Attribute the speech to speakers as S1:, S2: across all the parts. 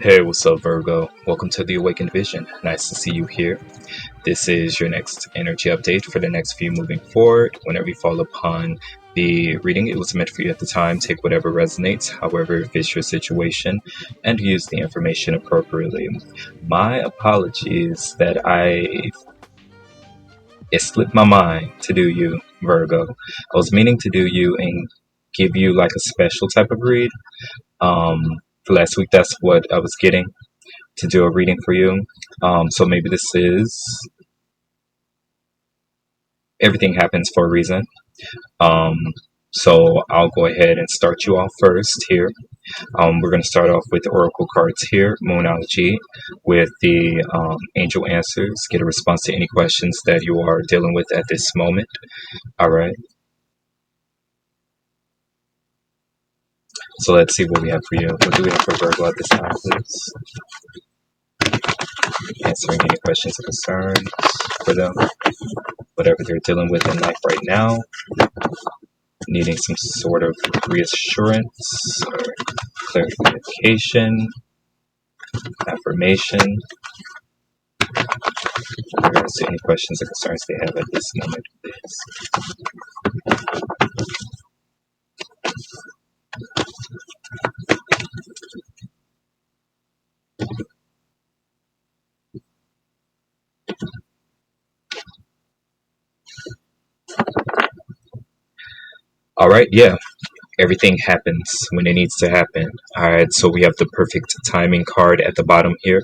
S1: Hey, what's up, Virgo? Welcome to the Awakened Vision. Nice to see you here. This is your next energy update for the next few moving forward. Whenever you fall upon the reading, it was meant for you at the time. Take whatever resonates, however fits your situation, and use the information appropriately. My apologies that it slipped my mind to do you, Virgo. I was meaning to do you and give you like a special type of read. Um, for last week, that's what I was getting to do a reading for you. So maybe this is everything happens for a reason. Um, so I'll go ahead and start you off first here. We're going to start off with the oracle cards here, Moonology, with the angel answers. Get a response to any questions that you are dealing with at this moment. All right. So let's see what we have for you. What do we have for Virgo at this time, please? Answering any questions or concerns for them, whatever they're dealing with in life right now, needing some sort of reassurance or clarification, affirmation, in regards to any questions or concerns they have at this moment, please. All right, yeah. Everything happens when it needs to happen. All right, so we have the perfect timing card at the bottom here.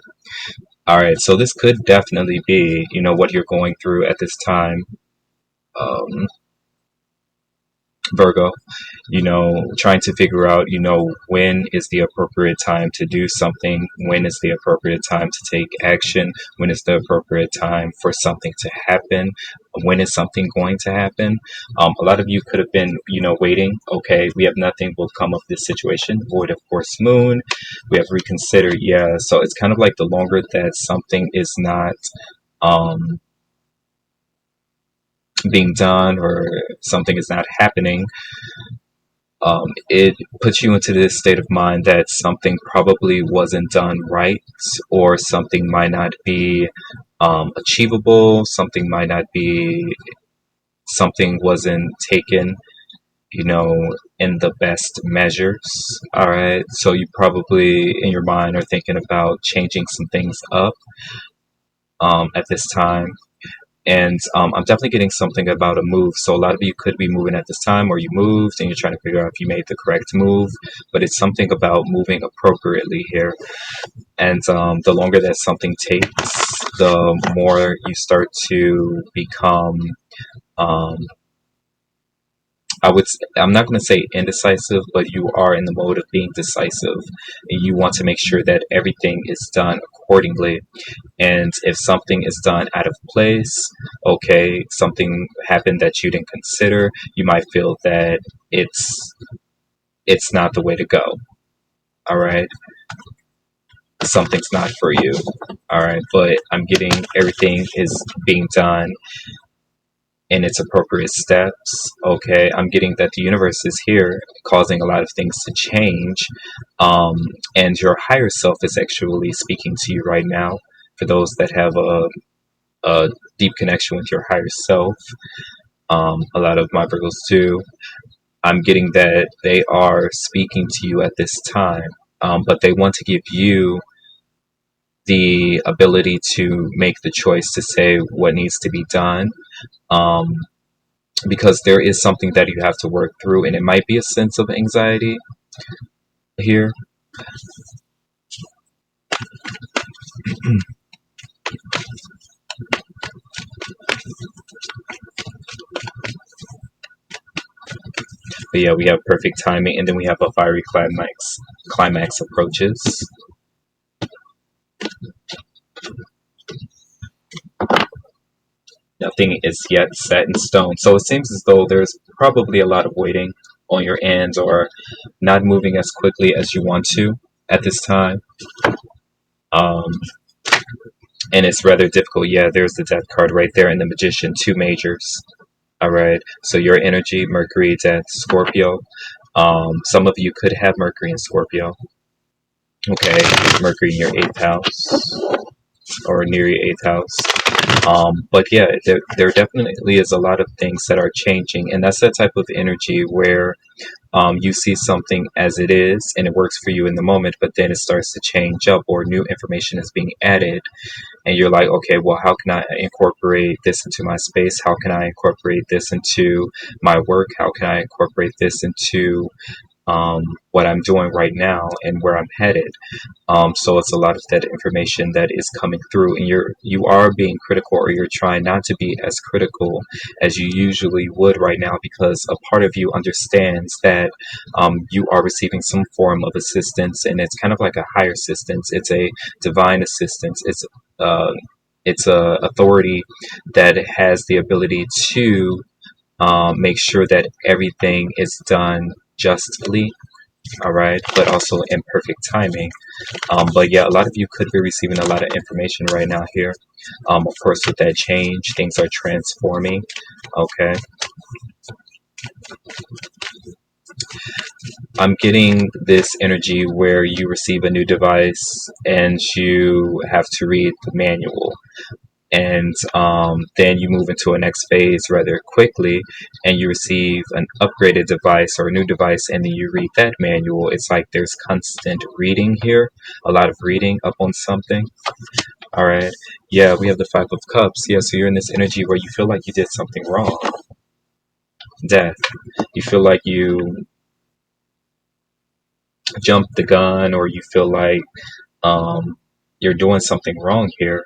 S1: All right, so this could definitely be, what you're going through at this time, Virgo. Trying to figure out, when is the appropriate time to do something, when is the appropriate time to take action, when is the appropriate time for something to happen, when is something going to happen. A lot of you could have been, waiting. Okay, we have nothing will come of this situation. Void of course moon. We have reconsidered. Yeah, so it's kind of like the longer that something is not being done or something is not happening, it puts you into this state of mind that something probably wasn't done right, or something might not be achievable, something wasn't taken, in the best measures. All right, so you probably in your mind are thinking about changing some things up at this time. And I'm definitely getting something about a move. So a lot of you could be moving at this time, or you moved and you're trying to figure out if you made the correct move. But it's something about moving appropriately here. And the longer that something takes, the more you start to become I'm not going to say indecisive, but you are in the mode of being decisive. You want to make sure that everything is done accordingly. And if something is done out of place, okay, something happened that you didn't consider, you might feel that it's not the way to go. All right. Something's not for you. All right. But I'm getting everything is being done in its appropriate steps. Okay, I'm getting that the universe is here causing a lot of things to change, and your higher self is actually speaking to you right now. For those that have a deep connection with your higher self, a lot of my Virgos do. I'm getting that they are speaking to you at this time, but they want to give you the ability to make the choice to say what needs to be done. Because there is something that you have to work through, and it might be a sense of anxiety here. But yeah, we have perfect timing, and then we have a fiery climax approaches. Nothing is yet set in stone. So it seems as though there's probably a lot of waiting on your end, or not moving as quickly as you want to at this time. And it's rather difficult. Yeah, there's the Death card right there, and the Magician, two majors. All right. So your energy, Mercury, Death, Scorpio. Some of you could have Mercury in Scorpio. Okay, Mercury in your eighth house or near your eighth house. But yeah, there definitely is a lot of things that are changing, and that's that type of energy where you see something as it is and it works for you in the moment, but then it starts to change up or new information is being added, and you're like, okay, well, how can I incorporate this into my space? How can I incorporate this into my work? How can I incorporate this into um, what I'm doing right now and where I'm headed? So it's a lot of that information that is coming through, and you are being critical, or you're trying not to be as critical as you usually would right now, because a part of you understands that you are receiving some form of assistance, and it's kind of like a higher assistance. It's a divine assistance. Uh, it's a authority that has the ability to make sure that everything is done justly, all right, but also in perfect timing. But yeah, a lot of you could be receiving a lot of information right now here. Of course, with that change, things are transforming. Okay, I'm getting this energy where you receive a new device and you have to read the manual. And then you move into a next phase rather quickly, and you receive an upgraded device or a new device, and then you read that manual. It's like there's constant reading here, a lot of reading up on something. All right. Yeah, we have the Five of Cups. Yeah, so you're in this energy where you feel like you did something wrong. Death. You feel like you jumped the gun, or you feel like um, you're doing something wrong here.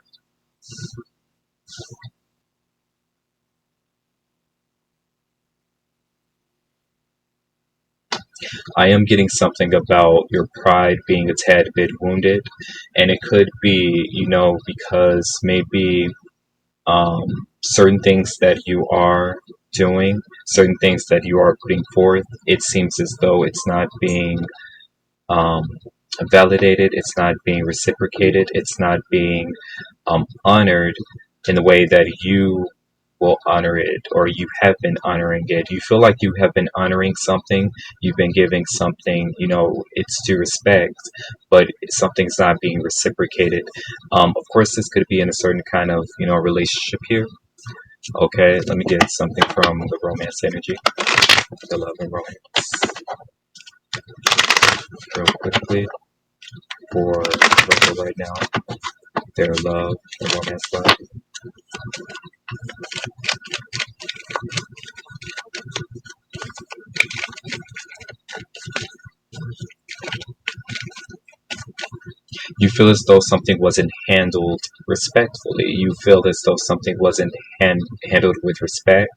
S1: I am getting something about your pride being a tad bit wounded, and it could be, because maybe um, certain things that you are doing, certain things that you are putting forth, it seems as though it's not being um, validated, it's not being reciprocated, it's not being honored in the way that you will honor it, or you have been honoring it. You feel like you have been honoring something, you've been giving something, it's due respect, but something's not being reciprocated. Of course, this could be in a certain kind of, relationship here. Okay, let me get something from the romance energy, the love and romance, real quickly for Virgo right now. Their love, their romance life. You feel as though something wasn't handled respectfully. You feel as though something wasn't handled with respect.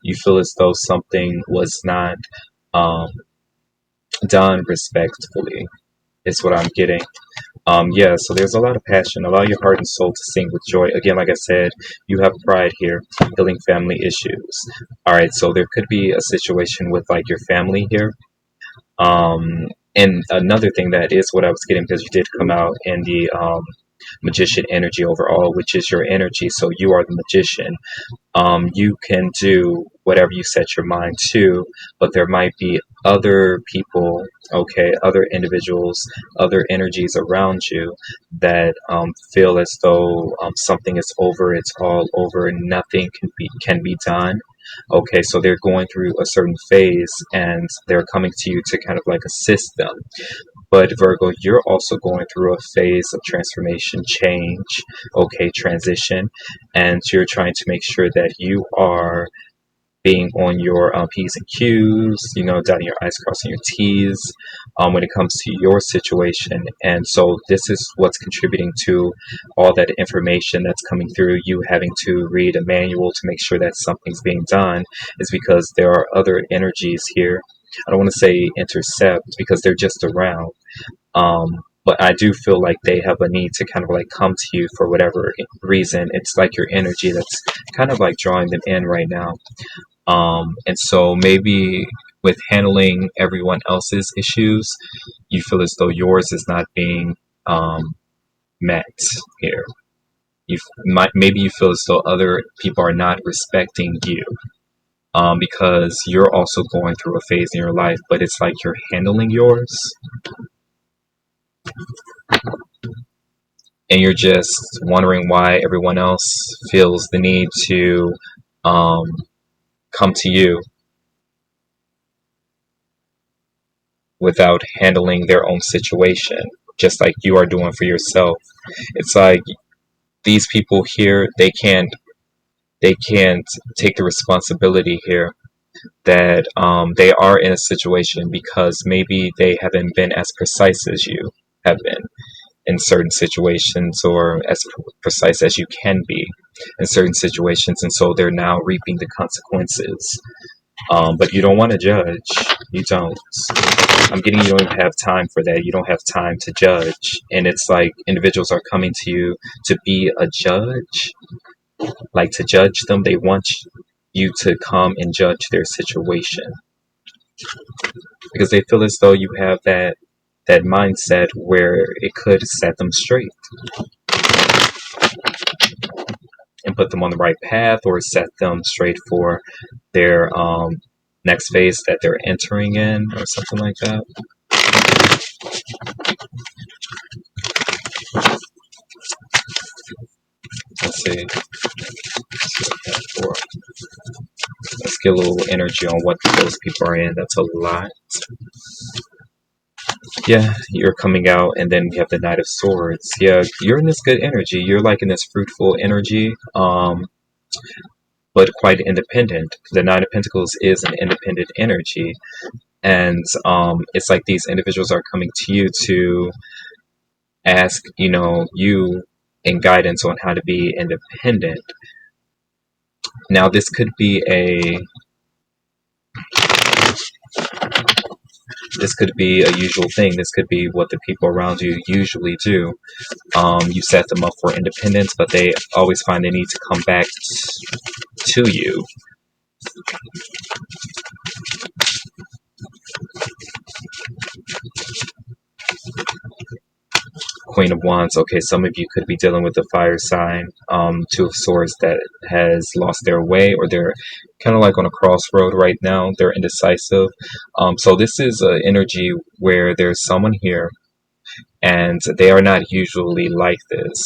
S1: You feel as though something was not um, done respectfully, is what I'm getting. Yeah, so there's a lot of passion. Allow your heart and soul to sing with joy. Again, like I said, you have pride here, healing family issues. All right, so there could be a situation with like your family here. And another thing that is what I was getting, because you did come out in the magician energy overall, which is your energy. So you are the magician. You can do whatever you set your mind to, but there might be other people, okay, other individuals, other energies around you that feel as though something is over, it's all over, nothing can be done. Okay, so they're going through a certain phase and they're coming to you to kind of like assist them. But Virgo, you're also going through a phase of transformation, change, okay, transition, and you're trying to make sure that you are being on your P's and Q's, dotting your I's, crossing your T's when it comes to your situation. And so this is what's contributing to all that information that's coming through. You having to read a manual to make sure that something's being done is because there are other energies here. I don't want to say intercept because they're just around. But I do feel like they have a need to kind of like come to you for whatever reason. It's like your energy that's kind of like drawing them in right now. And so maybe with handling everyone else's issues, you feel as though yours is not being met here. Maybe you feel as though other people are not respecting you because you're also going through a phase in your life, but it's like you're handling yours. and you're just wondering why everyone else feels the need to um, come to you without handling their own situation, just like you are doing for yourself. It's like these people here, they can't take the responsibility here that they are in a situation because maybe they haven't been as precise as you have been in certain situations, or as precise as you can be in certain situations, and so they're now reaping the consequences. But you don't want to judge. You don't. I'm getting you don't even have time for that. You don't have time to judge. And it's like individuals are coming to you to be a judge, like to judge them. They want you to come and judge their situation because they feel as though you have that mindset where it could set them straight and put them on the right path, or set them straight for their next phase that they're entering in, or something like that. Let's see. Let's get a little energy on what those people are in. That's a lot. Yeah, you're coming out, and then we have the Knight of Swords. Yeah, you're in this good energy. You're like in this fruitful energy, but quite independent. The Nine of Pentacles is an independent energy, and it's like these individuals are coming to you to ask, you in guidance on how to be independent. Now, this could be a usual thing. This could be what the people around you usually do. You set them up for independence, but they always find they need to come back to you. Queen of Wands. Okay, some of you could be dealing with a fire sign. Two of Swords that has lost their way, or they're kind of like on a crossroad right now. They're indecisive. So this is an energy where there's someone here, and they are not usually like this.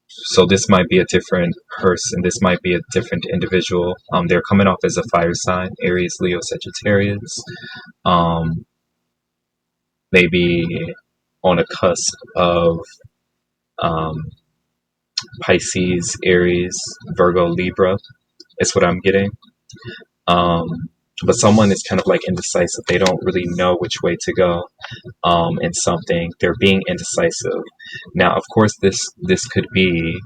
S1: So this might be a different person. This might be a different individual. They're coming off as a fire sign: Aries, Leo, Sagittarius. Um, Maybe on a cusp of um, Pisces, Aries, Virgo, Libra. Is what I'm getting. Um, but someone is kind of like indecisive. They don't really know which way to go in something. They're being indecisive. Now, of course, this could be,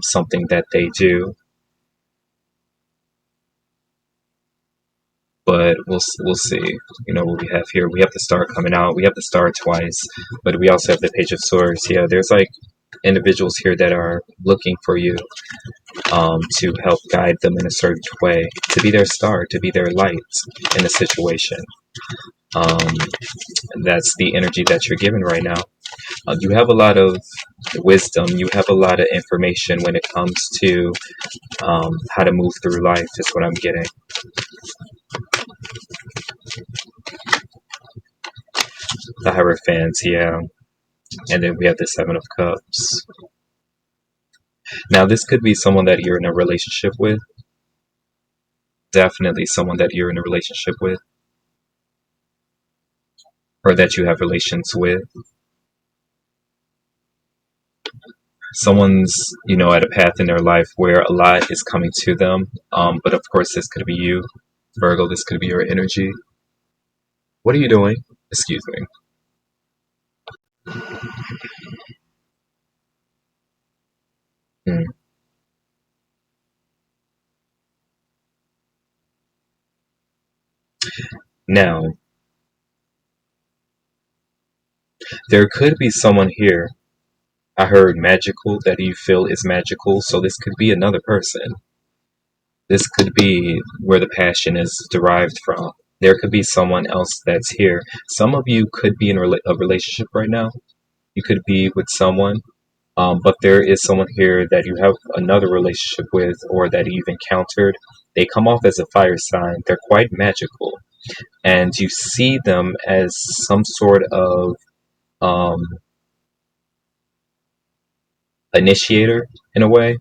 S1: something that they do, but we'll see. What we have here. We have the Star coming out. We have the Star twice, but we also have the Page of Swords. Yeah, there's like individuals here that are looking for you to help guide them in a certain way, to be their star, to be their light in a situation. Um, that's the energy that you're given right now. You have a lot of wisdom. You have a lot of information when it comes to how to move through life, is what I'm getting. The Hierophant, yeah. And then we have the Seven of Cups. Now, this could be someone that you're in a relationship with. Definitely someone that you're in a relationship with, or that you have relations with. Someone's, at a path in their life where a lot is coming to them. But of course, this could be you, Virgo. This could be your energy. What are you doing? Excuse me. Hmm. Now, there could be someone here. I heard magical, that you feel is magical, so this could be another person. This could be where the passion is derived from. There could be someone else that's here. Some of you could be in a relationship right now. You could be with someone, but there is someone here that you have another relationship with, or that you've encountered. They come off as a fire sign. They're quite magical, and you see them as some sort of um, initiator in a way.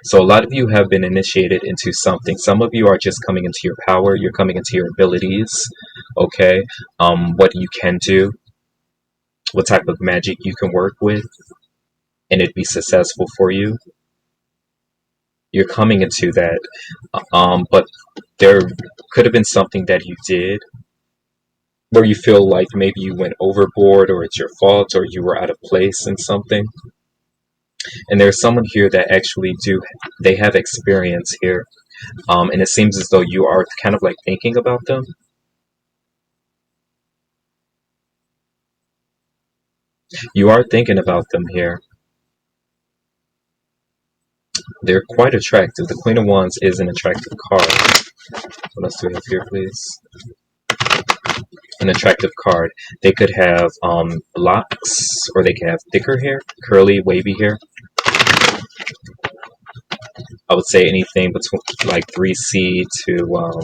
S1: So a lot of you have been initiated into something. Some of you are just coming into your power. You're coming into your abilities. Okay. What you can do, what type of magic you can work with, and it'd be successful for you. You're coming into that. But there could have been something that you did where you feel like maybe you went overboard or it's your fault or you were out of place in something. And there's someone here that actually they have experience here. And it seems as though you are kind of like thinking about them. You are thinking about them here. They're quite attractive. The Queen of Wands is an attractive card. What else do we have here, please? An attractive card. They could have locks, or they could have thicker hair, curly, wavy hair. I would say anything between like 3C to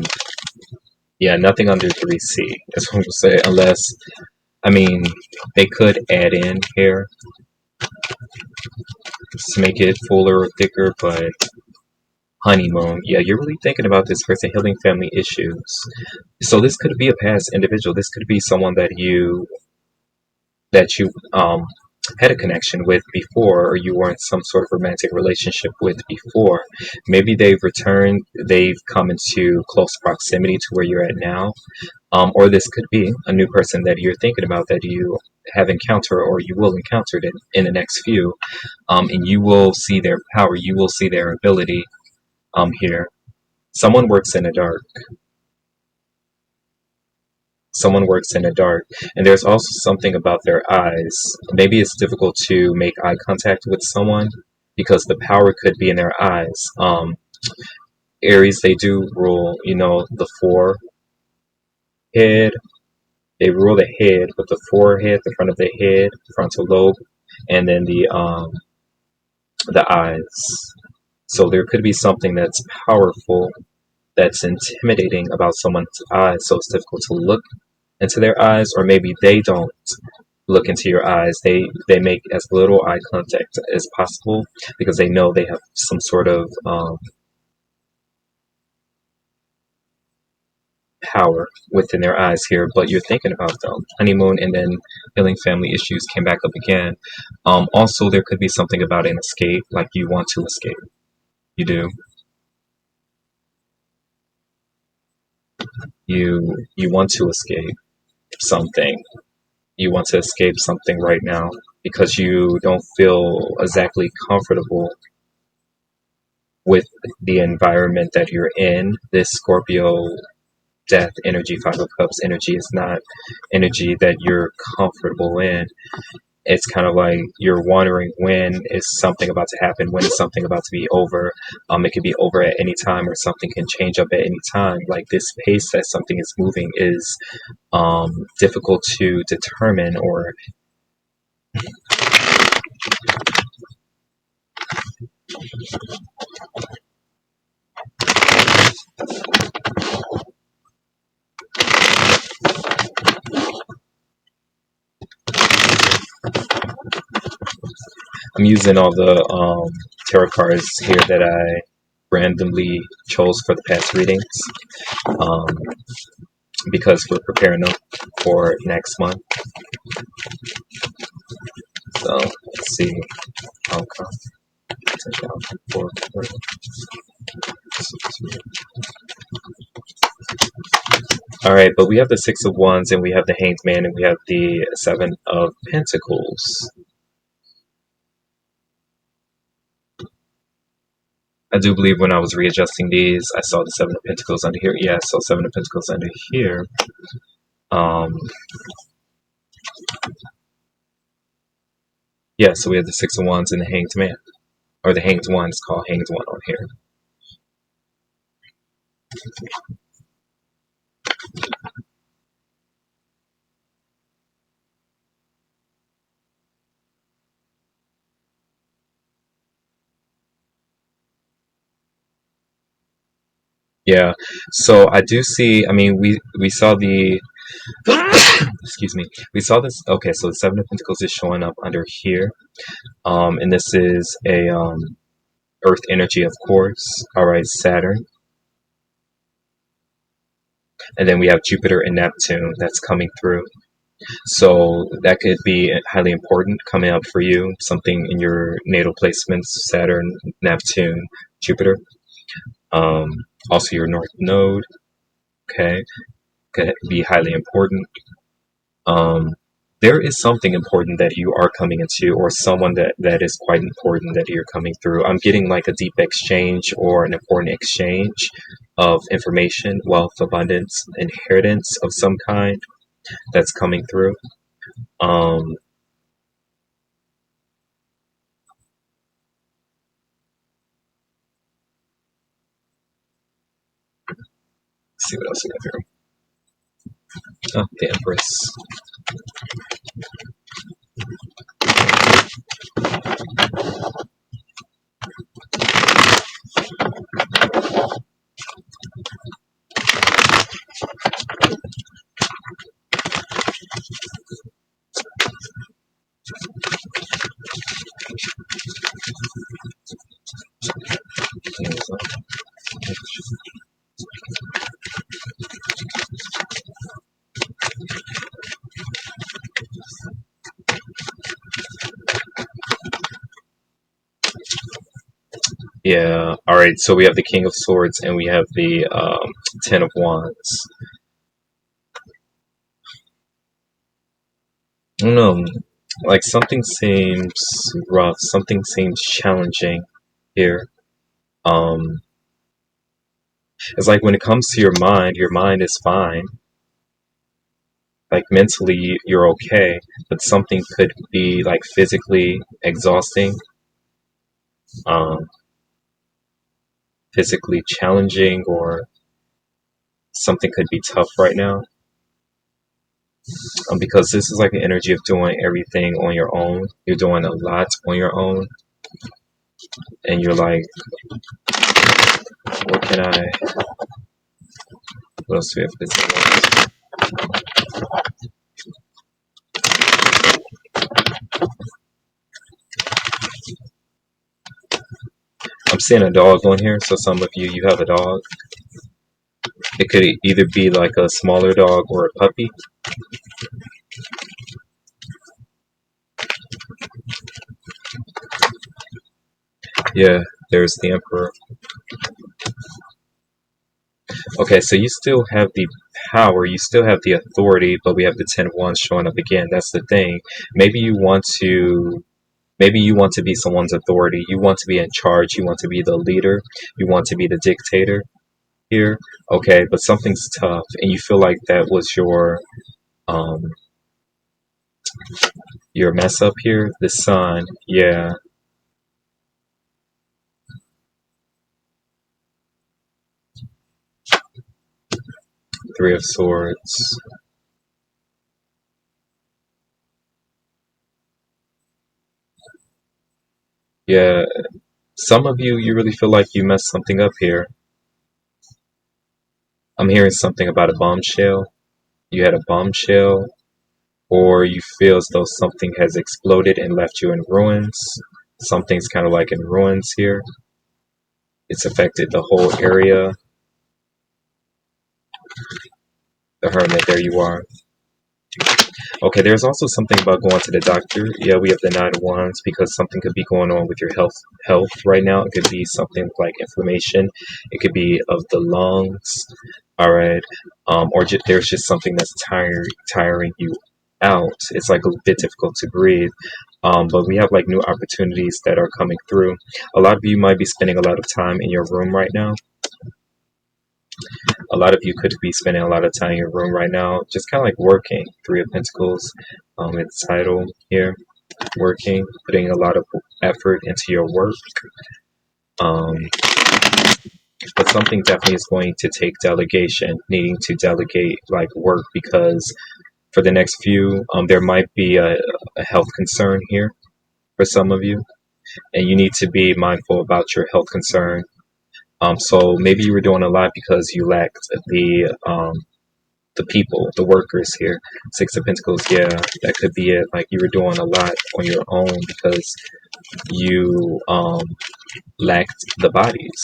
S1: yeah, nothing under 3C. That's what I'm gonna say. Unless, I mean, they could add in hair to make it fuller or thicker, but honeymoon. Yeah, you're really thinking about this person healing family issues. So this could be a past individual. This could be someone that you had a connection with before, or you were in some sort of romantic relationship with before. Maybe they've returned, they've come into close proximity to where you're at now. Or this could be a new person that you're thinking about that you have encountered or you will encounter it in the next few. And you will see their power, you will see their ability here. Someone works in the dark. Someone works in the dark. And there's also something about their eyes. Maybe it's difficult to make eye contact with someone because the power could be in their eyes. Aries, they do rule, the forehead. They rule the head with the forehead, the front of the head, frontal lobe, and then the eyes. So there could be something that's powerful, that's intimidating about someone's eyes, so it's difficult to look into their eyes, or maybe they don't look into your eyes. They make as little eye contact as possible because they know they have some sort of power within their eyes here, but you're thinking about them. Honeymoon and then healing family issues came back up again. Also, there could be something about an escape, like you want to escape. You do. You want to escape something. You want to escape something right now because you don't feel exactly comfortable with the environment that you're in. This Scorpio death energy, Five of Cups energy is not energy that you're comfortable in. It's kind of like you're wondering when is something about to happen, when is something about to be over. It could be over at any time, or something can change up at any time. Like this pace that something is moving is difficult to determine, or I'm using all the tarot cards here that I randomly chose for the past readings um, because we're preparing them for next month. So let's see. Outcome. All right, but we have the Six of Wands, and we have the Hanged Man, and we have the Seven of Pentacles. I do believe when I was readjusting these, I saw the Seven of Pentacles under here. Yeah, so Seven of Pentacles under here. Yeah, so we have the Six of Wands and the Hanged Man. Or the Hanged One is called Hanged One on here. Yeah, so I do see, I mean, we saw the excuse me. We saw this. Okay, so the Seven of Pentacles is showing up under here. And this is a Earth energy, of course. All right, Saturn. And then we have Jupiter and Neptune that's coming through. So that could be highly important coming up for you. Something in your natal placements, Saturn, Neptune, Jupiter. Um, Also your North Node, okay, could be highly important. Um, there is something important that you are coming into, or someone that is quite important that you're coming through. I'm getting like a deep exchange or an important exchange of information, wealth, abundance, inheritance of some kind that's coming through. Um, let's see what else we have here. Oh, the Empress. Yeah, all right, so we have the King of Swords and we have the Ten of Wands. I don't know, like something seems rough, something seems challenging here. Um, it's like when it comes to your mind is fine. Like mentally, you're okay, but something could be like physically exhausting, um, physically challenging, or something could be tough right now. Because this is like an energy of doing everything on your own. You're doing a lot on your own, and you're like, what can I? What else do we have? This. I'm seeing a dog on here, so some of you have a dog. It could either be like a smaller dog or a puppy. Yeah, there's the Emperor. Okay, so you still have the power, you still have the authority, but we have the Ten of Wands showing up again. That's the thing. Maybe you want to be someone's authority. You want to be in charge. You want to be the leader. You want to be the dictator here. Okay, but something's tough, and you feel like that was um your mess up here. The Sun, yeah, Three of Swords. Yeah, some of you, you really feel like you messed something up here. I'm hearing something about a bombshell. You had a bombshell, or you feel as though something has exploded and left you in ruins. Something's kind of like in ruins here. It's affected the whole area. The Hermit, there you are. Okay, there's also something about going to the doctor. Yeah, we have the Nine of Wands because something could be going on with your health right now. It could be something like inflammation. It could be of the lungs. All right, or there's just something that's tiring you out. It's like a bit difficult to breathe. But we have like new opportunities that are coming through. A lot of you might be spending a lot of time in your room right now. A lot of you could be spending a lot of time in your room right now, just kind of like working. Three of Pentacles, its title here, working, putting a lot of effort into your work. Um, but something definitely is going to take delegation, needing to delegate like work, because for the next few, there might be a health concern here for some of you, and you need to be mindful about your health concern. So maybe you were doing a lot because you lacked the people, the workers here. Six of Pentacles, yeah, that could be it. Like you were doing a lot on your own because you lacked the bodies.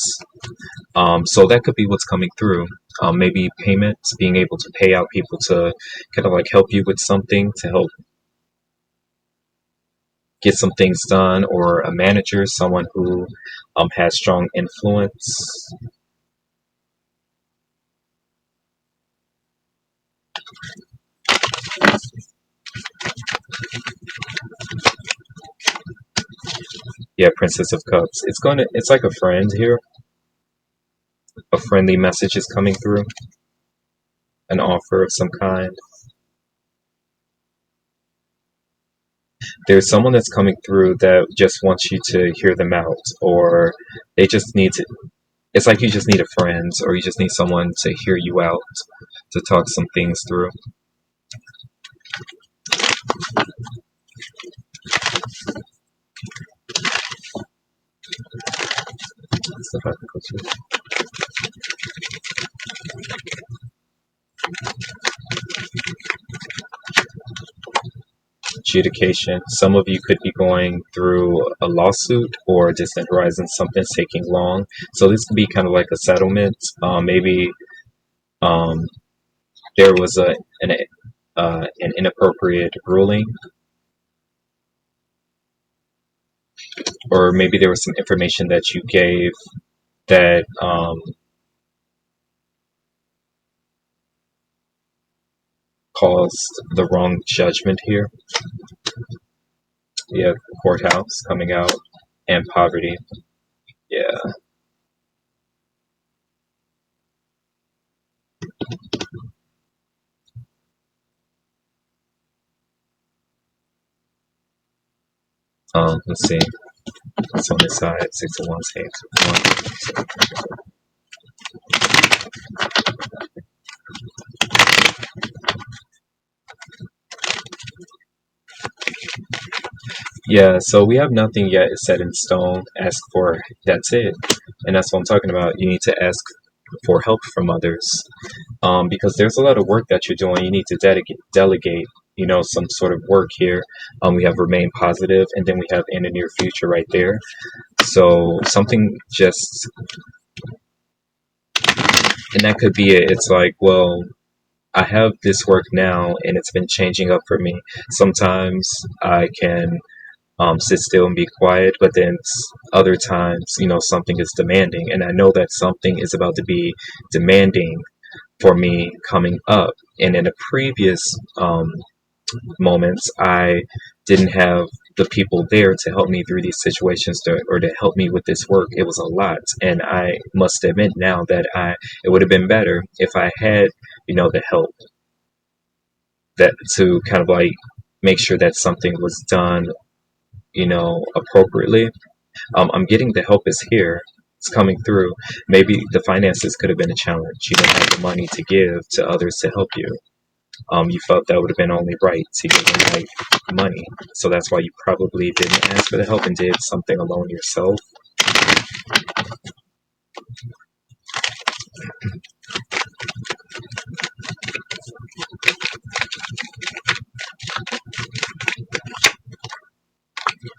S1: So that could be what's coming through. Maybe payments, being able to pay out people to kind of like help you with something, to help get some things done, or a manager, someone who has strong influence. Yeah, Princess of Cups. It's like a friend here. A friendly message is coming through, an offer of some kind. There's someone that's coming through that just wants you to hear them out, or they just need to. It's like you just need a friend, or you just need someone to hear you out, to talk some things through. So if I can go through adjudication, some of you could be going through a lawsuit or distant horizon, something's taking long. So this could be kind of like a settlement. Maybe um, there was an inappropriate ruling, or maybe there was some information that you gave that caused the wrong judgment here. We have courthouse coming out and poverty. Yeah. Let's see. It's on this side. 6 of Wands, 8 of Wands. Yeah, so we have nothing yet is set in stone. Ask for, that's it. And that's what I'm talking about. You need to ask for help from others. Because there's a lot of work that you're doing. You need to delegate, some sort of work here. We have remain positive, and then we have in the near future right there. So something just, and that could be it. It's like, well, I have this work now, and it's been changing up for me. Sometimes I can sit still and be quiet, but then other times, something is demanding, and I know that something is about to be demanding for me coming up. And in the previous moments, I didn't have the people there to help me through these situations, or to help me with this work. It was a lot, and I must admit now that it would have been better if I had, the help that to kind of like make sure that something was done, appropriately. I'm getting the help is here. It's coming through. Maybe the finances could have been a challenge. You don't have the money to give to others to help you. You felt that would have been only right to give them like money. So that's why you probably didn't ask for the help and did something alone yourself.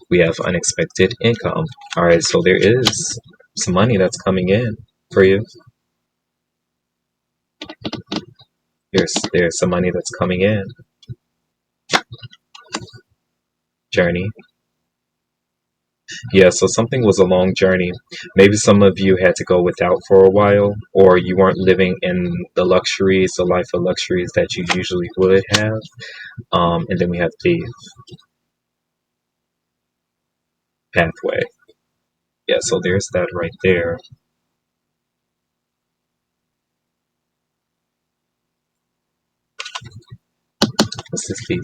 S1: We have unexpected income. All right, so there is some money that's coming in for you. There's some money that's coming in. Journey. Yeah, so something was a long journey. Maybe some of you had to go without for a while, or you weren't living in the luxuries, the life of luxuries that you usually would have. And then we have the pathway. Yeah, so there's that right there. What's this be?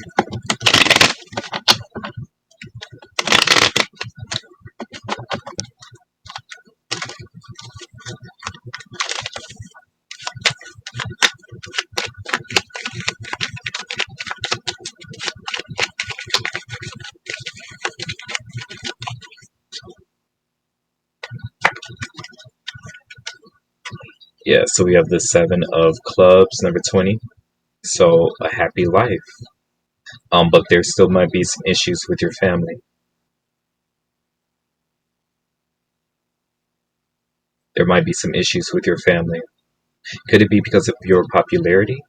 S1: Yeah, so we have the 7 of clubs, number 20. So a happy life. But there still might be some issues with your family. There might be some issues with your family. Could it be because of your popularity?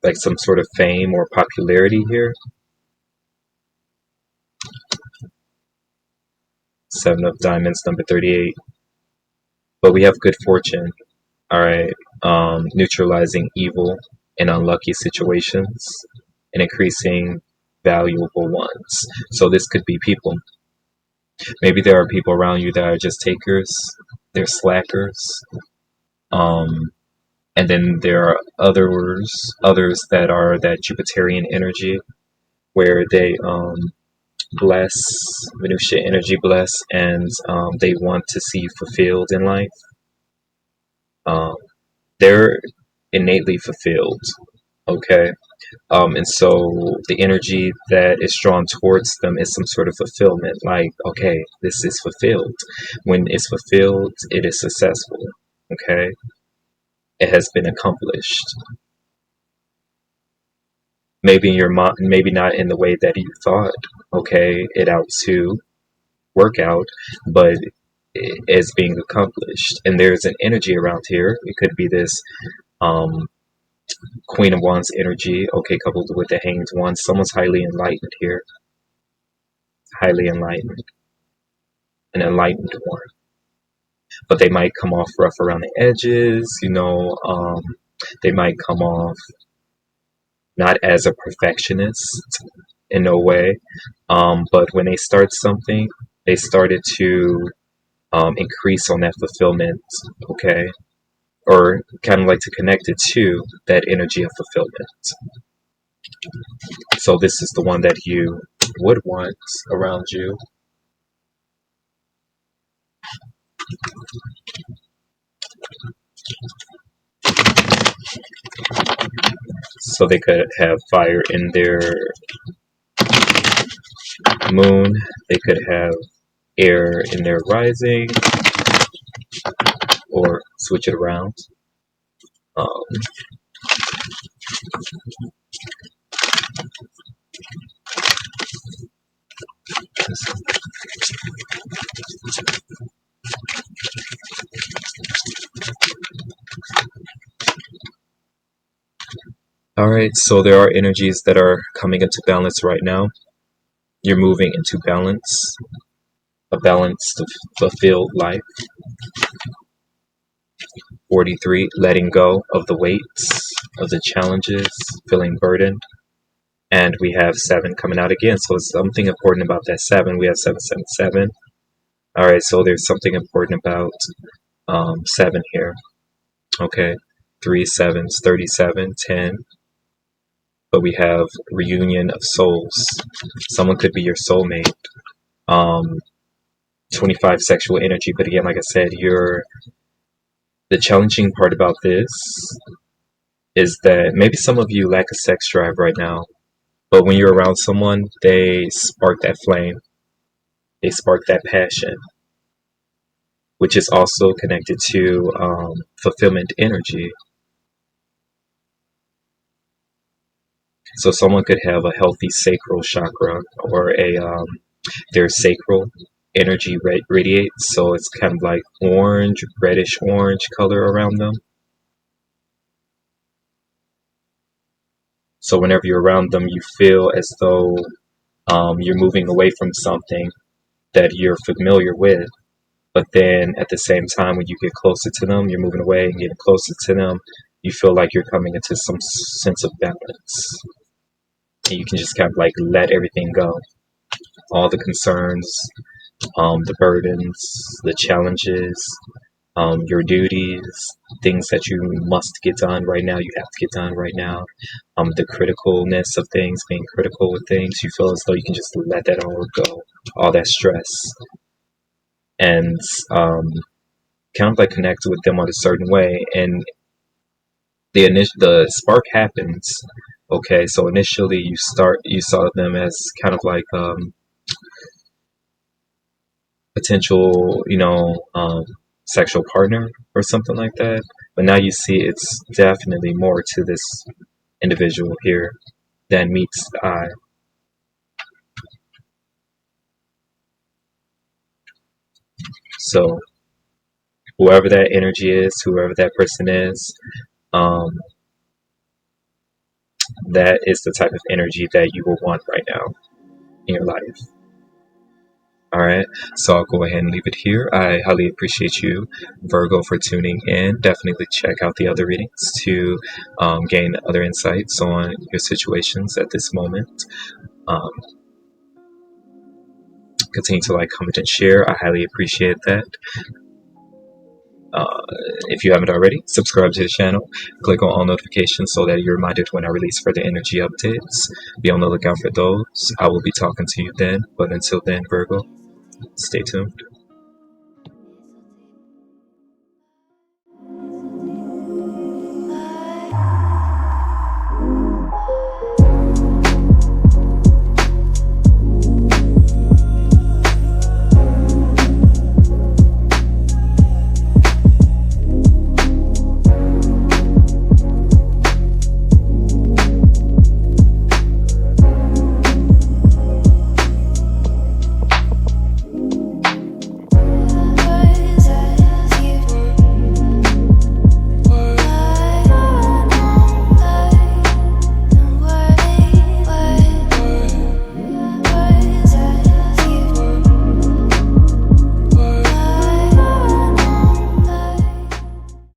S1: Like some sort of fame or popularity here? Seven of Diamonds, number 38. But we have good fortune. All right. Neutralizing evil in unlucky situations and increasing valuable ones. So this could be people. Maybe there are people around you that are just takers. They're slackers. Um, and then there are others that are that Jupiterian energy where they bless Venusian energy bless, and they want to see you fulfilled in life. Um, they're innately fulfilled. Okay. And so the energy that is drawn towards them is some sort of fulfillment. Like, okay, this is fulfilled. When it's fulfilled, it is successful. Okay. It has been accomplished. Maybe in your mind, maybe not in the way that you thought, okay, it out to work out, but it is being accomplished. And there's an energy around here. It could be this um, Queen of Wands energy, okay, coupled with the Hanged One. Someone's highly enlightened here. Highly enlightened. An enlightened one. But they might come off rough around the edges, they might come off not as a perfectionist in no way. But when they start something, they started to increase on that fulfillment, okay? Or kind of like to connect it to that energy of fulfillment. So this is the one that you would want around you. So they could have fire in their moon. They could have air in their rising, or switch it around. Um, all right, so there are energies that are coming into balance right now. You're moving into balance, a balanced, fulfilled life. 43, letting go of the weights, of the challenges, feeling burdened. And we have 7 coming out again. So it's something important about that 7. We have 777. All right, so there's something important about 7 here. Okay, 3 sevens, 37, 10. But we have reunion of souls. Someone could be your soulmate. 25 sexual energy. But again, like I said, the challenging part about this is that maybe some of you lack a sex drive right now. But when you're around someone, they spark that flame. They spark that passion, which is also connected to fulfillment energy. So someone could have a healthy sacral chakra, or their sacral energy radiates, so it's kind of like orange, reddish orange color around them. So whenever you're around them, you feel as though you're moving away from something that you're familiar with. But then at the same time, when you get closer to them, you're moving away and getting closer to them, you feel like you're coming into some sense of balance. And you can just kind of like let everything go. All the concerns, the burdens, the challenges, your duties, things that you must get done right now, you have to get done right now. The criticalness of things, being critical with things, you feel as though you can just let that all go, all that stress. And kind of like connect with them on a certain way. And the spark happens. Okay, so initially you saw them as kind of like potential, sexual partner or something like that. But now you see it's definitely more to this individual here than meets the eye. So whoever that energy is, whoever that person is, um, that is the type of energy that you will want right now in your life. All right, so I'll go ahead and leave it here. I highly appreciate you, Virgo, for tuning in. Definitely check out the other readings to gain other insights on your situations at this moment. Um, Continue to like, comment, and share. I highly appreciate that. Uh, if you haven't already, subscribe to the channel. Click on all notifications so that you're reminded when I release further energy updates. Be on the lookout for those. I will be talking to you then. But until then, Virgo, stay tuned.